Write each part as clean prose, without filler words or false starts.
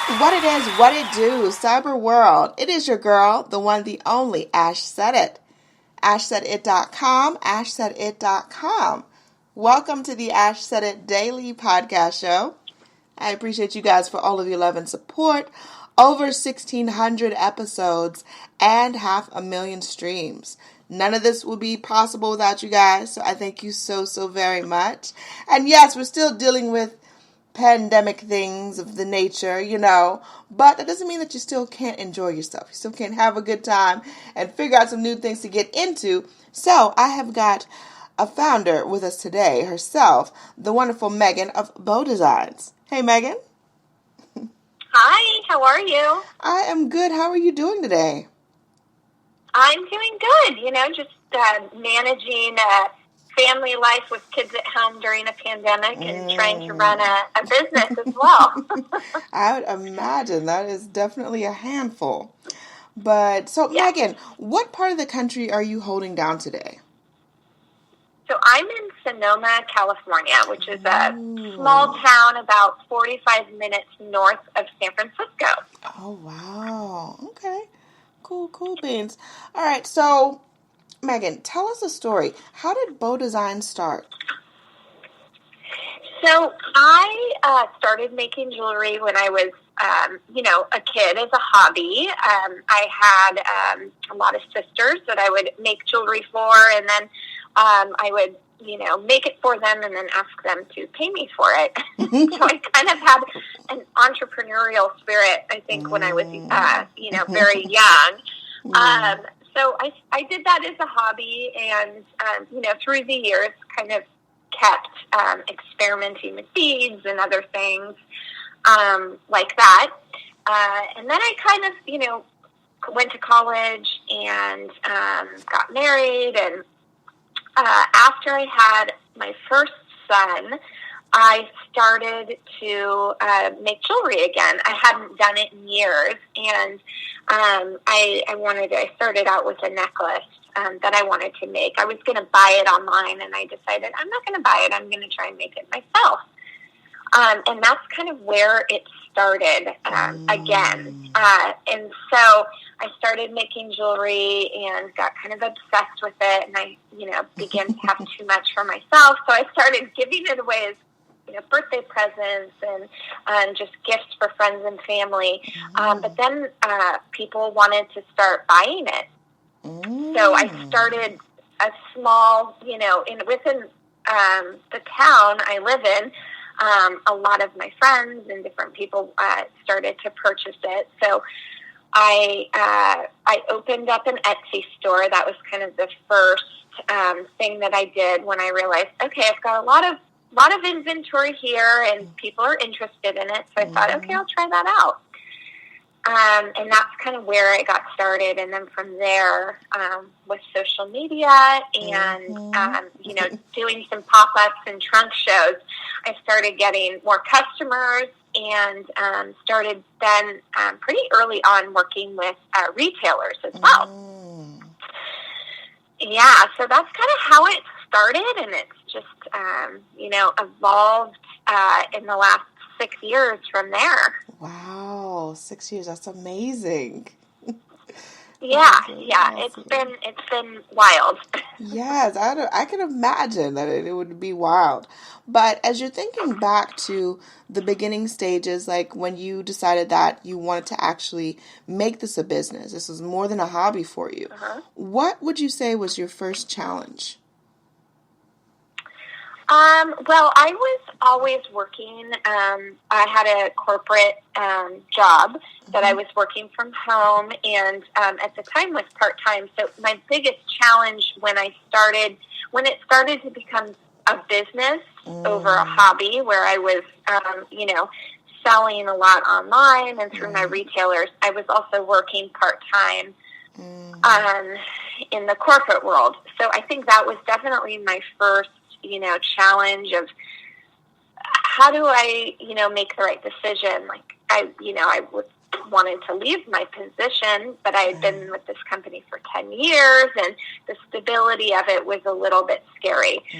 What it is, what it do, cyber world. It is your girl, the one, the only, Ash Said It. AshSaidIt.com, AshSaidIt.com. Welcome to the Ash Said It Daily Podcast Show. I appreciate you guys for all of your love and support. Over 1,600 episodes and 500,000 streams. None of this would be possible without you guys, so I thank you so very much. And yes, we're still dealing with pandemic things of the nature, but that doesn't mean that you still can't enjoy yourself. You still can't have a good time and figure out some new things to get into. So I have got a founder with us today, herself, the wonderful Meghan of Bo Designs. Hey, Meghan. Hi, how are you? I am good. How are you doing today? I'm doing good, just managing family life with kids at home during a pandemic and trying to run a business as well. I would imagine that is definitely a handful. But, so yeah. Meghan, what part of the country are you holding down today? So I'm in Sonoma, California, which is a small town about 45 minutes north of San Francisco. Oh, wow. Okay. Cool beans. All right, so Meghan, tell us a story. How did Bo Designs start? So I started making jewelry when I was, a kid as a hobby. I had a lot of sisters that I would make jewelry for, and then I would, make it for them and then ask them to pay me for it. So I kind of had an entrepreneurial spirit, I think, when I was, very young. So I did that as a hobby, and, through the years kind of kept experimenting with beads and other things like that. And then I kind of, went to college and got married. And after I had my first son, I started to make jewelry again. I hadn't done it in years, and I started out with a necklace that I wanted to make. I was going to buy it online, and I decided I'm not going to buy it. I'm going to try and make it myself. And that's kind of where it started again. And so I started making jewelry and got kind of obsessed with it, and I, began to have too much for myself. So I started giving it away as birthday presents and just gifts for friends and family. But then people wanted to start buying it. So I started a small, within the town I live in, a lot of my friends and different people started to purchase it. So I opened up an Etsy store. That was kind of the first thing that I did when I realized, okay, I've got a lot of inventory here and people are interested in it. So I thought, okay, I'll try that out. And that's kind of where I got started. And then from there, with social media and, doing some pop-ups and trunk shows, I started getting more customers and started then pretty early on working with retailers as well. Yeah, so that's kind of how it started, and it's just, evolved in the last 6 years from there. Wow, 6 years, that's amazing. Yeah, awesome. It's been wild. Yes, I can imagine that it would be wild. But as you're thinking back to the beginning stages, like when you decided that you wanted to actually make this a business, this was more than a hobby for you, what would you say was your first challenge? Well, I was always working. I had a corporate job that I was working from home, and at the time was part-time. So my biggest challenge when it started to become a business over a hobby, where I was, selling a lot online and through my retailers, I was also working part-time in the corporate world. So I think that was definitely my first challenge of how do I, make the right decision? Like I wanted to leave my position, but I had been with this company for 10 years and the stability of it was a little bit scary. So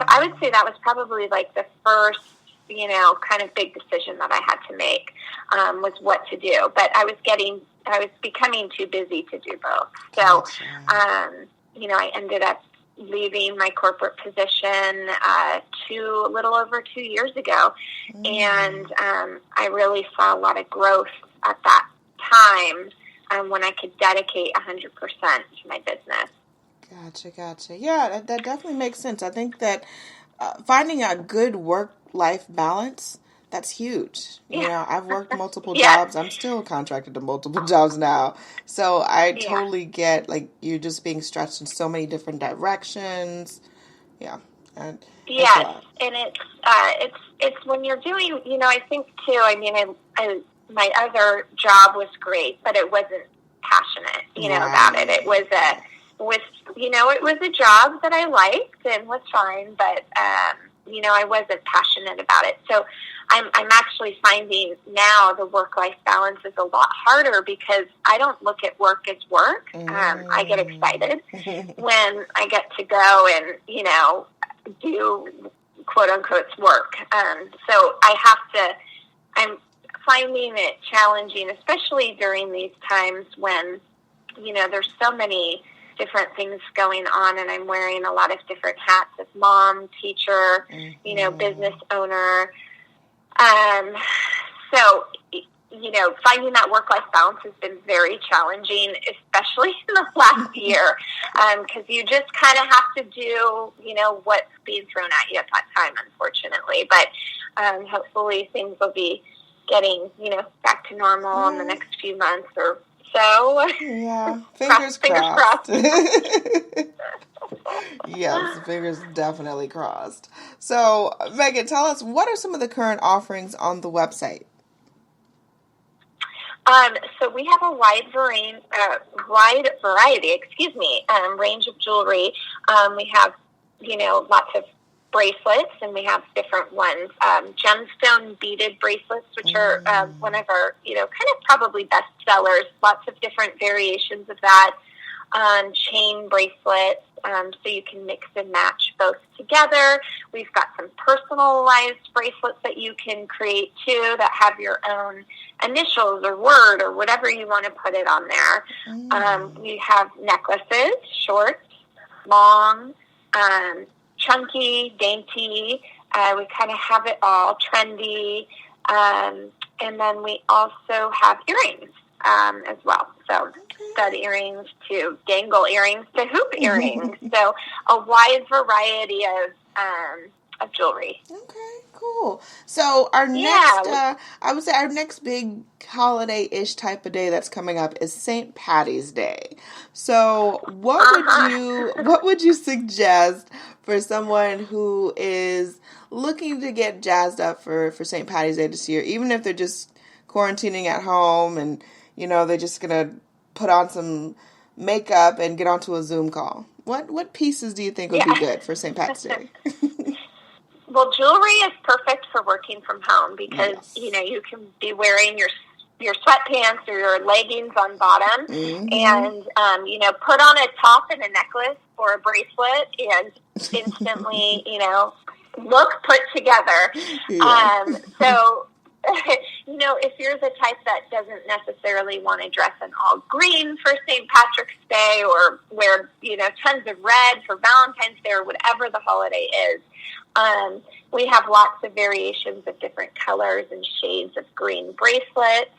I would say that was probably like the first kind of big decision that I had to make, was what to do. But I was becoming too busy to do both. So, I ended up leaving my corporate position a little over 2 years ago. And I really saw a lot of growth at that time when I could dedicate 100% to my business. Gotcha. Yeah, that definitely makes sense. I think that finding a good work-life balance, that's huge. I've worked multiple jobs. I'm still contracted to multiple jobs now. So I totally get, like, you just being stretched in so many different directions. Yeah. And yes, and it's when you're doing, I think too, I my other job was great, but it wasn't passionate, about it. It was it was a job that I liked and was fine, but, I wasn't passionate about it. So I'm actually finding now the work-life balance is a lot harder because I don't look at work as work. I get excited when I get to go and, do quote-unquote work. So I'm finding it challenging, especially during these times when, there's so many different things going on, and I'm wearing a lot of different hats as mom, teacher, business owner. So, finding that work-life balance has been very challenging, especially in the last year, because you just kind of have to do, what's being thrown at you at that time, unfortunately. But hopefully things will be getting, back to normal in the next few months or so. Yeah, fingers crossed. Yes, fingers definitely crossed. So, Megan, tell us, what are some of the current offerings on the website? So we have a wide variety, range of jewelry. We have, lots of bracelets, and we have different ones. Gemstone beaded bracelets, which are one of our, kind of probably best sellers. Lots of different variations of that. Chain bracelets, so you can mix and match both together. We've got some personalized bracelets that you can create too that have your own initials or word or whatever you want to put it on there. We have necklaces, short, long, chunky, dainty. We kind of have it all, trendy. And then we also have earrings as well. So stud earrings to dangle earrings to hoop earrings. So a wide variety of jewelry. Okay, cool. So our next, I would say our next big holiday-ish type of day that's coming up is St. Patty's Day. So what would you suggest for someone who is looking to get jazzed up for St. Patty's Day this year, even if they're just quarantining at home and, they're just going to put on some makeup and get onto a Zoom call? What pieces do you think would be good for St. Patty's Day? Well, jewelry is perfect for working from home because, you can be wearing your sweatpants or your leggings on bottom and, put on a top and a necklace or a bracelet and instantly, look put together. So, if you're the type that doesn't necessarily want to dress in all green for St. Patrick's Day or wear, tons of red for Valentine's Day or whatever the holiday is, we have lots of variations of different colors and shades of green bracelets.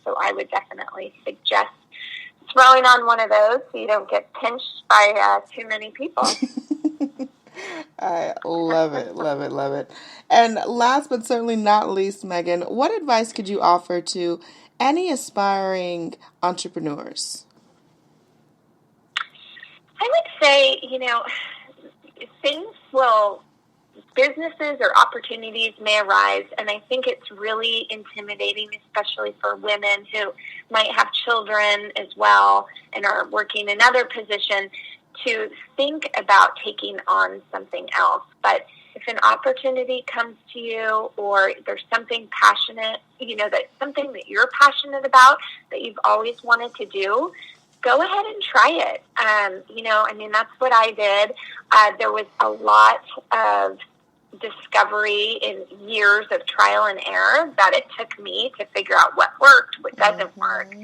So I would definitely suggest throwing on one of those so you don't get pinched by too many people. I love it. And last but certainly not least, Megan, what advice could you offer to any aspiring entrepreneurs? I would say, businesses or opportunities may arise, and I think it's really intimidating, especially for women who might have children as well and are working another position, to think about taking on something else. But if an opportunity comes to you or there's something passionate, that's something that you're passionate about that you've always wanted to do, go ahead and try it. That's what I did. There was a lot of discovery in years of trial and error that it took me to figure out what worked, what doesn't work.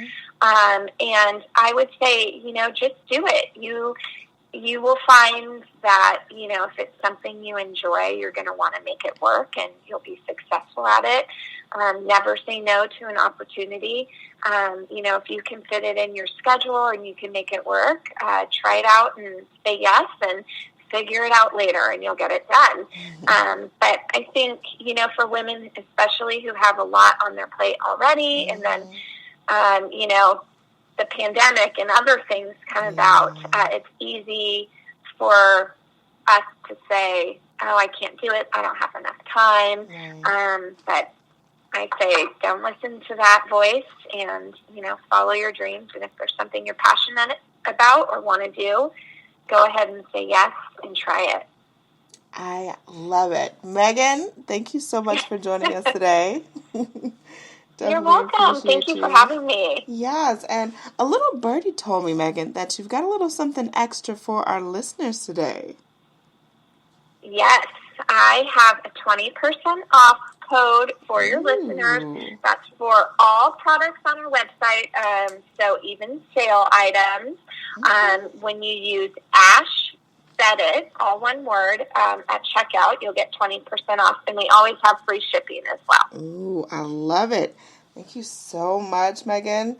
And I would say, just do it. You will find that, if it's something you enjoy, you're going to want to make it work and you'll be successful at it. Never say no to an opportunity. If you can fit it in your schedule and you can make it work, try it out and say yes and figure it out later and you'll get it done. But I think, for women, especially who have a lot on their plate already, and then, the pandemic and other things come about, it's easy for us to say, oh, I can't do it. I don't have enough time. But I say, don't listen to that voice and, follow your dreams. And if there's something you're passionate about or want to do, go ahead and say yes and try it. I love it. Meghan, thank you so much for joining us today. You're welcome. Thank you for having me. Yes, and a little birdie told me, Meghan, that you've got a little something extra for our listeners today. Yes, I have a 20% off code for your listeners. That's for all products on our website, so even sale items. When you use Ash Said It, all one word, at checkout, you'll get 20% off, and we always have free shipping as well. Ooh, I love it. Thank you so much, Meghan.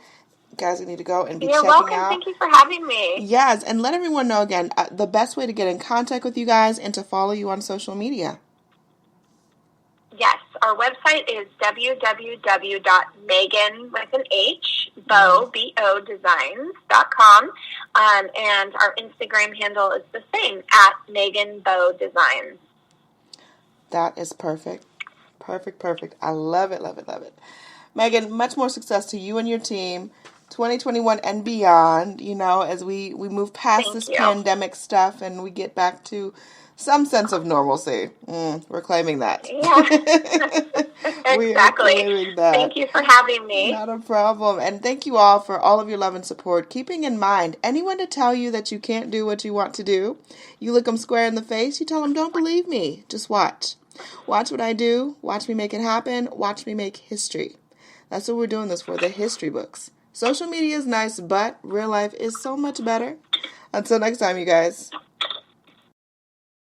You guys need to go and be checking welcome. Out. Thank you for having me. Yes, and let everyone know again, the best way to get in contact with you guys and to follow you on social media. Yes, our website is www.Meghan with an H, Bo, B-O, designs.com. And our Instagram handle is the same, at Meghan Bo Designs. That is perfect. Perfect. I love it. Meghan, much more success to you and your team, 2021 and beyond, as we move past this pandemic stuff and we get back to some sense of normalcy. We're claiming that. Yeah. We are claiming that. Thank you for having me. Not a problem. And thank you all for all of your love and support. Keeping in mind, anyone to tell you that you can't do what you want to do, you look them square in the face, you tell them, don't believe me. Just watch. Watch what I do. Watch me make it happen. Watch me make history. That's what we're doing this for, the history books. Social media is nice, but real life is so much better. Until next time, you guys.